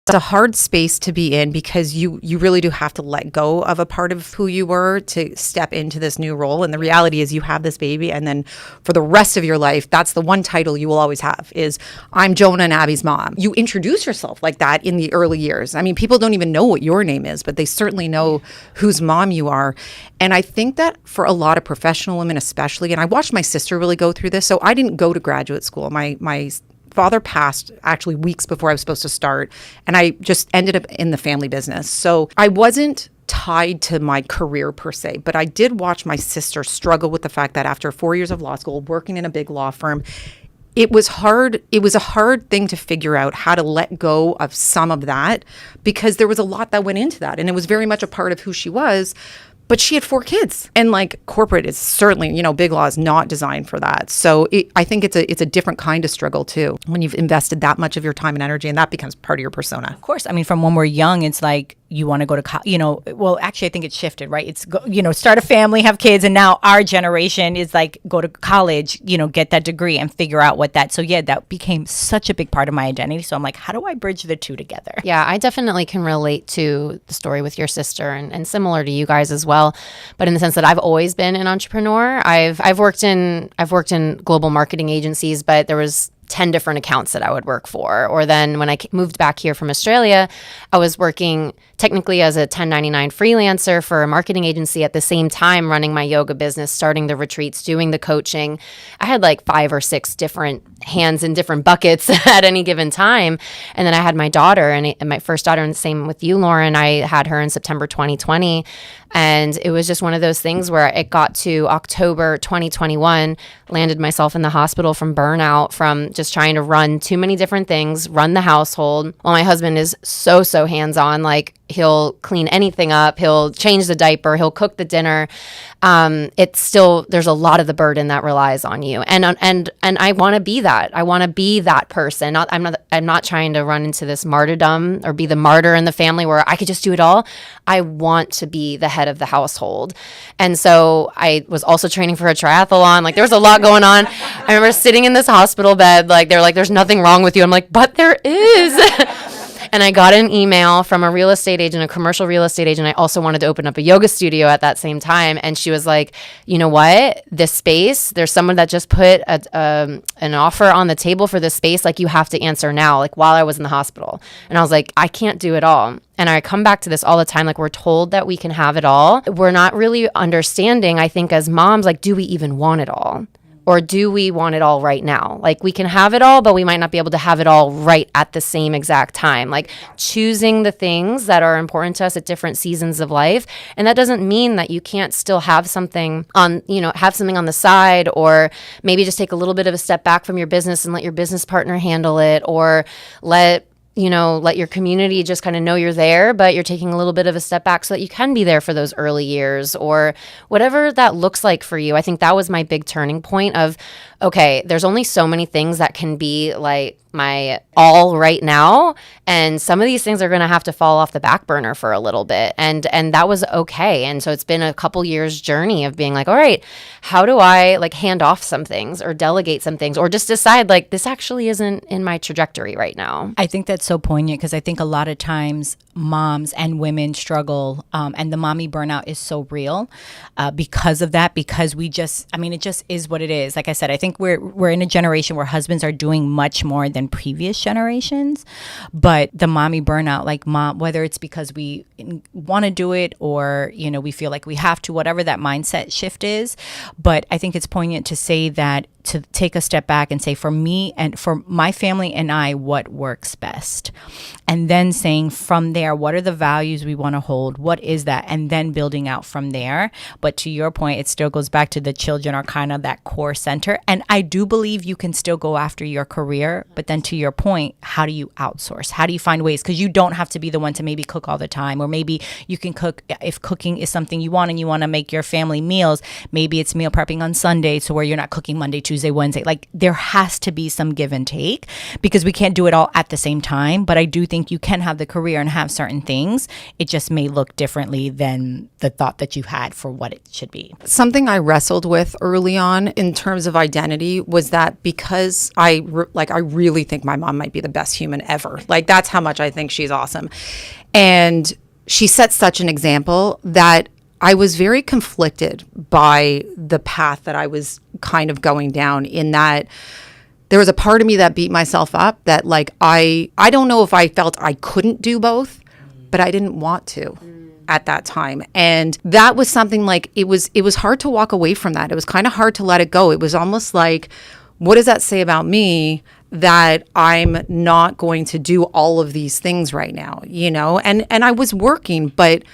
It's a hard space to be in because you really do have to let go of a part of who you were to step into this new role. And the reality is you have this baby, and then for the rest of your life, that's the one title you will always have is I'm Jonah and Abby's mom. You introduce yourself like that in the early years. I mean, people don't even know what your name is, but they certainly know whose mom you are. And I think that for a lot of professional women especially, and I watched my sister really go through this. So I didn't go to graduate school. My father passed actually weeks before I was supposed to start, and I just ended up in the family business. So I wasn't tied to my career per se, but I did watch my sister struggle with the fact that after 4 years of law school, working in a big law firm, it was hard. It was a hard thing to figure out how to let go of some of that because there was a lot that went into that, and it was very much a part of who she was. But she had 4 kids, and like corporate is certainly, big law is not designed for that. So I think it's a different kind of struggle too when you've invested that much of your time and energy, and that becomes part of your persona. Of course, I mean, from when we're young, it's like you want to go to, well, actually, I think it's shifted, right? It's, start a family, have kids, and now our generation is like go to college, get that degree and figure out what that. So yeah, that became such a big part of my identity. So I'm like, how do I bridge the two together? Yeah, I definitely can relate to the story with your sister and similar to you guys as well. But in the sense that I've always been an entrepreneur. I've worked in global marketing agencies, but there was 10 different accounts that I would work for. Or then when I moved back here from Australia, I was working technically as a 1099 freelancer for a marketing agency at the same time running my yoga business, starting the retreats, doing the coaching. I had like 5 or 6 different hands in different buckets at any given time. And then I had my daughter and my first daughter, and the same with you, Lauren. I had her in September 2020. And it was just one of those things where it got to October 2021, landed myself in the hospital from burnout, from just trying to run too many different things, run the household. While my husband is so hands-on, like he'll clean anything up, he'll change the diaper, he'll cook the dinner. It's still, there's a lot of the burden that relies on you. And I want to be that. I want to be that person. I'm not trying to run into this martyrdom or be the martyr in the family where I could just do it all. I want to be the head of the household. And so I was also training for a triathlon. Like there was a lot going on. I remember sitting in this hospital bed, like they're like, there's nothing wrong with you. I'm like, but there is. And I got an email from a real estate agent, a commercial real estate agent. I also wanted to open up a yoga studio at that same time. And she was like, you know what? This space, there's someone that just put an offer on the table for this space. Like you have to answer now, like while I was in the hospital. And I was like, I can't do it all. And I come back to this all the time. Like we're told that we can have it all. We're not really understanding, I think, as moms, like, do we even want it all? Or do we want it all right now? Like we can have it all, but we might not be able to have it all right at the same exact time. Like choosing the things that are important to us at different seasons of life. And that doesn't mean that you can't still have something on, have something on the side, or maybe just take a little bit of a step back from your business and let your business partner handle it, or let your community just kind of know you're there, but you're taking a little bit of a step back so that you can be there for those early years, or whatever that looks like for you. I think that was my big turning point of, okay, there's only so many things that can be like my all right now. And some of these things are going to have to fall off the back burner for a little bit. And that was okay. And so it's been a couple years journey of being like, all right, how do I like hand off some things or delegate some things, or just decide like this actually isn't in my trajectory right now. I think that's so poignant because I think a lot of times moms and women struggle, and the mommy burnout is so real because of that, because it just is what it is. Like I said, I think we're in a generation where husbands are doing much more than previous generations, but the mommy burnout, like mom, whether it's because we want to do it or, we feel like we have to, whatever that mindset shift is. But I think it's poignant to say that, to take a step back and say, for me and for my family and I, what works best. And then saying from there, what are the values we want to hold? What is that? And then building out from there. But to your point, it still goes back to the children are kind of that core center. And I do believe you can still go after your career. But then to your point, how do you outsource? How do you find ways? Because you don't have to be the one to maybe cook all the time. Or maybe you can cook, if cooking is something you want and you want to make your family meals, maybe it's meal prepping on Sunday, so where you're not cooking Monday, Tuesday, Tuesday, Wednesday. Like there has to be some give and take because we can't do it all at the same time. But I do think you can have the career and have certain things. It just may look differently than the thought that you had for what it should be. Something I wrestled with early on in terms of identity was that because I really think my mom might be the best human ever. Like that's how much I think she's awesome. And she set such an example that I was very conflicted by the path that I was kind of going down, in that there was a part of me that beat myself up that like I don't know if I felt I couldn't do both, but I didn't want to at that time. And that was something like it was hard to walk away from that. It was kind of hard to let it go. It was almost like, what does that say about me that I'm not going to do all of these things right now, you know? And I was working, but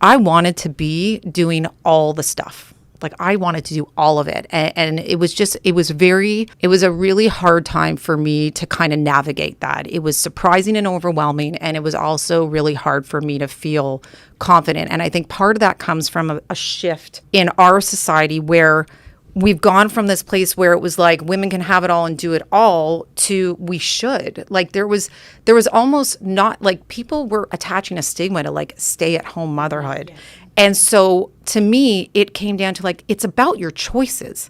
I wanted to be doing all the stuff. Like I wanted to do all of it. And it was a really hard time for me to kind of navigate that. It was surprising and overwhelming. And it was also really hard for me to feel confident. And I think part of that comes from a shift in our society where we've gone from this place where it was like women can have it all and do it all to we should. Like there was almost not like people were attaching a stigma to like stay at home motherhood. Yes. And so to me, it came down to like, it's about your choices.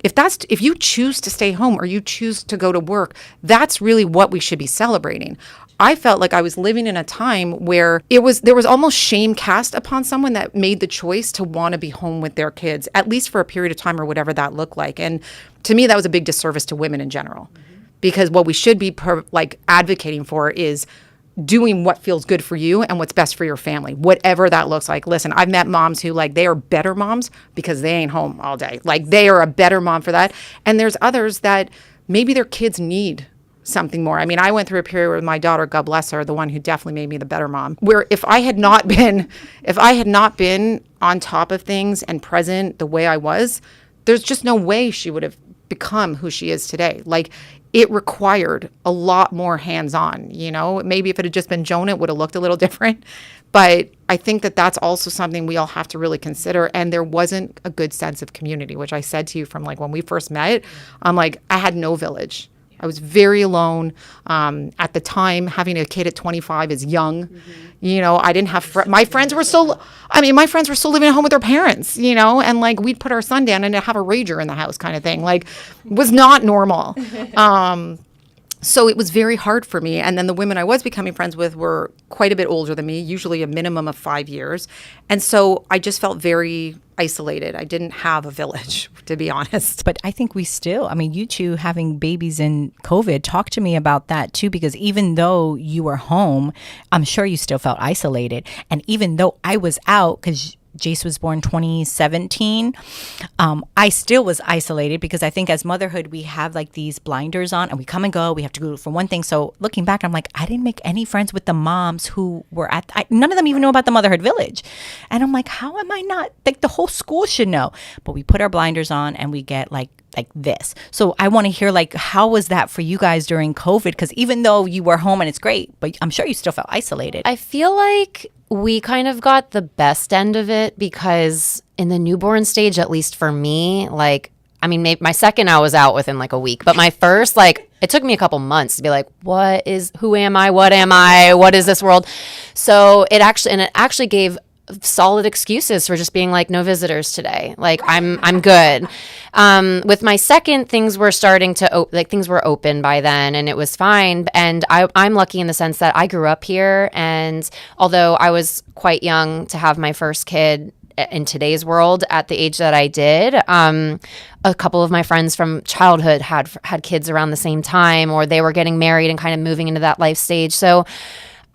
If you choose to stay home or you choose to go to work, that's really what we should be celebrating. I felt like I was living in a time where there was almost shame cast upon someone that made the choice to want to be home with their kids, at least for a period of time or whatever that looked like. And to me, that was a big disservice to women in general, because what we should be advocating for is doing what feels good for you and what's best for your family, whatever that looks like. Listen, I've met moms who like they are better moms because they ain't home all day. Like they are a better mom for that. And there's others that maybe their kids need something more. I mean, I went through a period with my daughter, God bless her, the one who definitely made me the better mom, where if I had not been on top of things and present the way I was, there's just no way she would have become who she is today. Like it required a lot more hands-on, you know. Maybe if it had just been Jonah, it would have looked a little different. But I think that that's also something we all have to really consider. And there wasn't a good sense of community, which I said to you from like when we first met. I'm like, I had no village. I was very alone. At the time, having a kid at 25 is young. Mm-hmm. You know, I didn't have my friends were still living at home with their parents, you know, and like we'd put our son down and have a rager in the house kind of thing. Like was not normal. So it was very hard for me. And then the women I was becoming friends with were quite a bit older than me, usually a minimum of 5 years. And so I just felt very isolated. I didn't have a village, to be honest. But I think you two having babies in COVID, talk to me about that too, because even though you were home, I'm sure you still felt isolated. And even though I was out, because Jace was born 2017. I still was isolated because I think as motherhood, we have like these blinders on and we come and go. We have to go for one thing. So looking back, I'm like, I didn't make any friends with the moms who were none of them even know about the Motherhood Village. And I'm like, how am I not? Like the whole school should know. But we put our blinders on and we get like this. So I want to hear like, how was that for you guys during COVID? Because even though you were home and it's great, but I'm sure you still felt isolated. I feel like we kind of got the best end of it because in the newborn stage, at least for me, like, I mean, my second I was out within like a week, but my first, like, it took me a couple months to be like, who am I? What am I? What is this world? So it actually gave solid excuses for just being like, no visitors today. Like I'm good. With my second, things were starting to things were open by then and it was fine. And I'm lucky in the sense that I grew up here. And although I was quite young to have my first kid in today's world at the age that I did, a couple of my friends from childhood had kids around the same time, or they were getting married and kind of moving into that life stage. So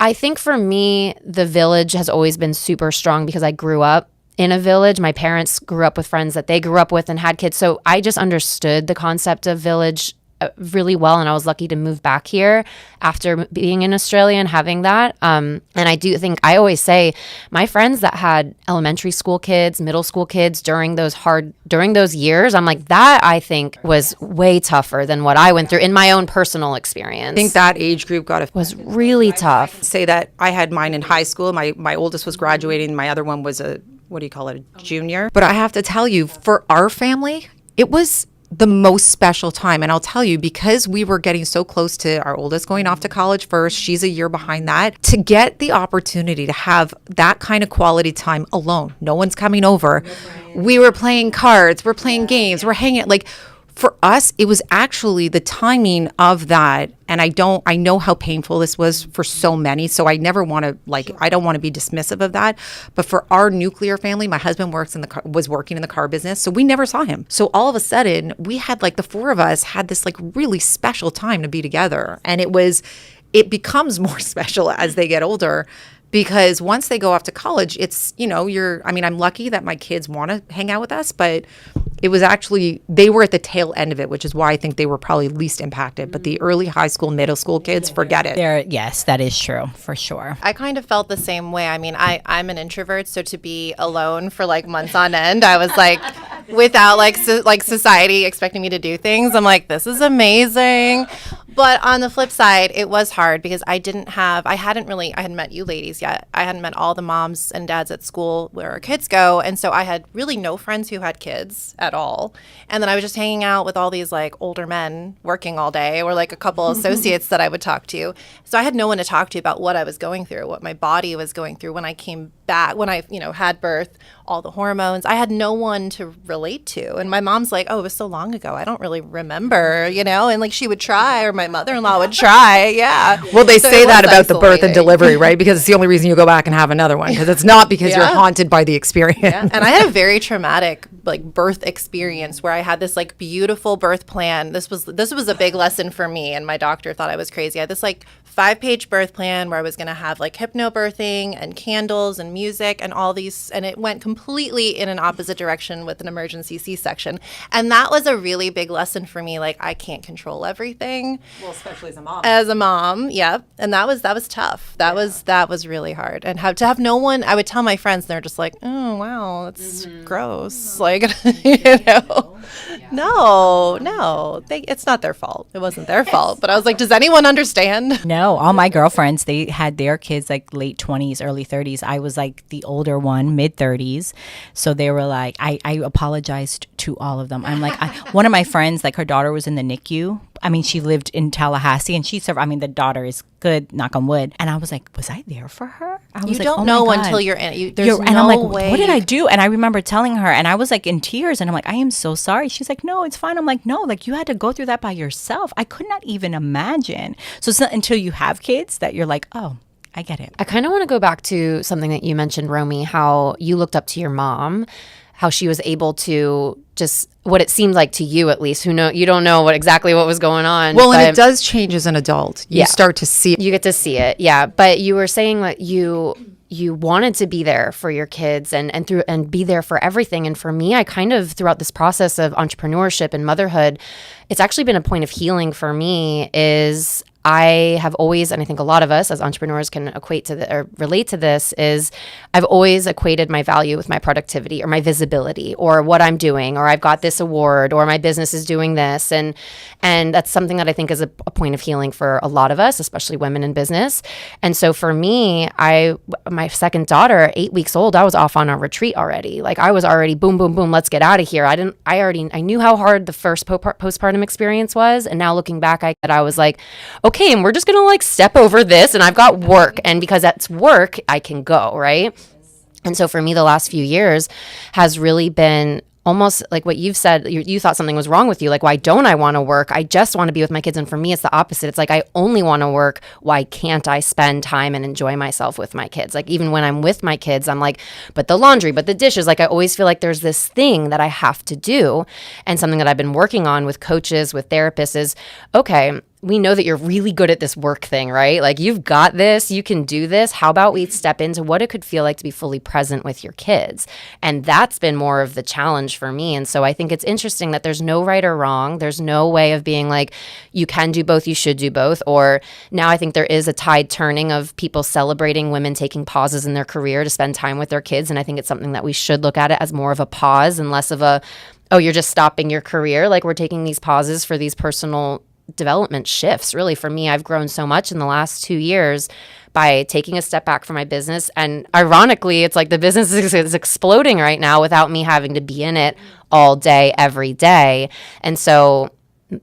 I think for me, the village has always been super strong because I grew up in a village. My parents grew up with friends that they grew up with and had kids. So I just understood the concept of village really well. And I was lucky to move back here after being in Australia and having that. And I do think, I always say, my friends that had elementary school kids, middle school kids during those years, I'm like, that I think was way tougher than what I went through in my own personal experience. I think that age group was really tough. Say that I had mine in high school. My oldest was graduating. My other one was a junior. But I have to tell you, for our family, it was the most special time. And I'll tell you, because we were getting so close to our oldest going off to college first, she's a year behind that, to get the opportunity to have that kind of quality time alone. No one's coming over. We were playing cards, we're playing games, we're hanging, like, for us, it was actually the timing of that. And I know how painful this was for so many. So I never want to, I don't want to be dismissive of that. But for our nuclear family, my husband was working in the car business. So we never saw him. So all of a sudden we had the four of us had this really special time to be together. And it becomes more special as they get older. Because once they go off to college, it's, I'm lucky that my kids want to hang out with us, but it was actually, they were at the tail end of it, which is why I think they were probably least impacted. But the early high school, middle school kids, forget it. Yes, that is true, for sure. I kind of felt the same way. I mean, I'm an introvert, so to be alone for months on end, I was without society expecting me to do things, I'm like, this is amazing. But on the flip side, it was hard because I hadn't met you ladies yet. I hadn't met all the moms and dads at school where our kids go. And so I had really no friends who had kids at all. And then I was just hanging out with all these older men working all day, or a couple associates that I would talk to. So I had no one to talk to about what I was going through, what my body was going through when I came back, when I, had birth, all the hormones. I had no one to relate to. And my mom's like, oh, it was so long ago, I don't really remember, and she would try, or my mother-in-law would try. Yeah. Well, they say that about the birth and delivery, right? Because it's the only reason you go back and have another one, because it's not because you're haunted by the experience. Yeah. And I had a very traumatic birth experience where I had this beautiful birth plan. This was a big lesson for me, and my doctor thought I was crazy. I had this 5-page birth plan where I was going to have hypnobirthing and candles and music and all these, and it went completely in an opposite direction with an emergency C-section. And that was a really big lesson for me. I can't control everything. Well, especially as a mom. As a mom, yep. And that was tough. That was really hard. And to have no one, I would tell my friends, and they're just like, oh wow, that's gross. No, it's not their fault. It wasn't their fault. But I was like, does anyone understand? No, all my girlfriends, they had their kids late 20s, early 30s. I was the older one, mid 30s. So they were I apologized to all of them. I'm one of my friends, her daughter was in the NICU. I mean, she lived in Tallahassee, and the daughter is good, knock on wood. And I was like, was I there for her? I was you don't know until you're in it. There's and I'm way. What did I do? And I remember telling her, and I was in tears, and I'm I am so sorry. She's like, no, it's fine. I'm like, no, you had to go through that by yourself. I could not even imagine. So it's not until you have kids that you're oh, I get it. I kind of want to go back to something that you mentioned, Romi, how you looked up to your mom, how she was able to just, what it seemed like to you at least, you don't know exactly what was going on. Well, and it does change as an adult. You start to see it. You get to see it, yeah. But you were saying that you wanted to be there for your kids and be there for everything. And for me, I kind of, throughout this process of entrepreneurship and motherhood, it's actually been a point of healing for me. Is I have always, and I think a lot of us as entrepreneurs can relate to this, is I've always equated my value with my productivity or my visibility or what I'm doing, or I've got this award, or my business is doing this. And that's something that I think is a point of healing for a lot of us, especially women in business. And so for me, my second daughter, 8 weeks old, I was off on a retreat already. I was already boom, boom, boom, let's get out of here. I knew how hard the first postpartum experience was. And now looking back, I was like, okay, and we're just going to step over this, and I've got work, and because that's work, I can go, right? And so for me, the last few years has really been almost like what you've said. You thought something was wrong with you. Why don't I want to work? I just want to be with my kids. And for me, it's the opposite. It's I only want to work. Why can't I spend time and enjoy myself with my kids? Even when I'm with my kids, I'm but the laundry, but the dishes, I always feel there's this thing that I have to do. And something that I've been working on with coaches, with therapists is, okay, we know that you're really good at this work thing, right? You've got this, you can do this. How about we step into what it could feel like to be fully present with your kids? And that's been more of the challenge for me. And so I think it's interesting that there's no right or wrong. There's no way of being you can do both, you should do both. Or now I think there is a tide turning of people celebrating women taking pauses in their career to spend time with their kids. And I think it's something that we should look at it as more of a pause and less of a, oh, you're just stopping your career. We're taking these pauses for these personal development shifts. Really, for me, I've grown so much in the last 2 years by taking a step back from my business. And ironically, it's like the business is exploding right now without me having to be in it all day, every day. And so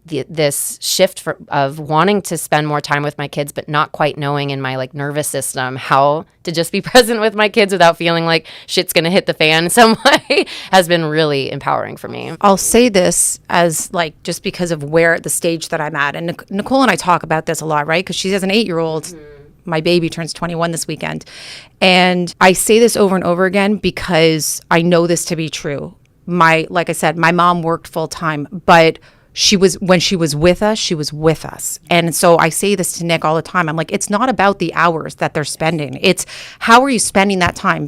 this shift of wanting to spend more time with my kids, but not quite knowing in my like nervous system how to just be present with my kids without feeling like shit's going to hit the fan in some way has been really empowering for me. I'll say this as like just because of where the stage that I'm at. And Nicole and I talk about this a lot, right? Because she has an 8-year-old. My baby turns 21 this weekend. And I say this over and over again because I know this to be true. Like I said, my mom worked full time, but when she was with us, she was with us. And so I say this to Nick all the time. I'm like, it's not about the hours that they're spending. It's how are you spending that time?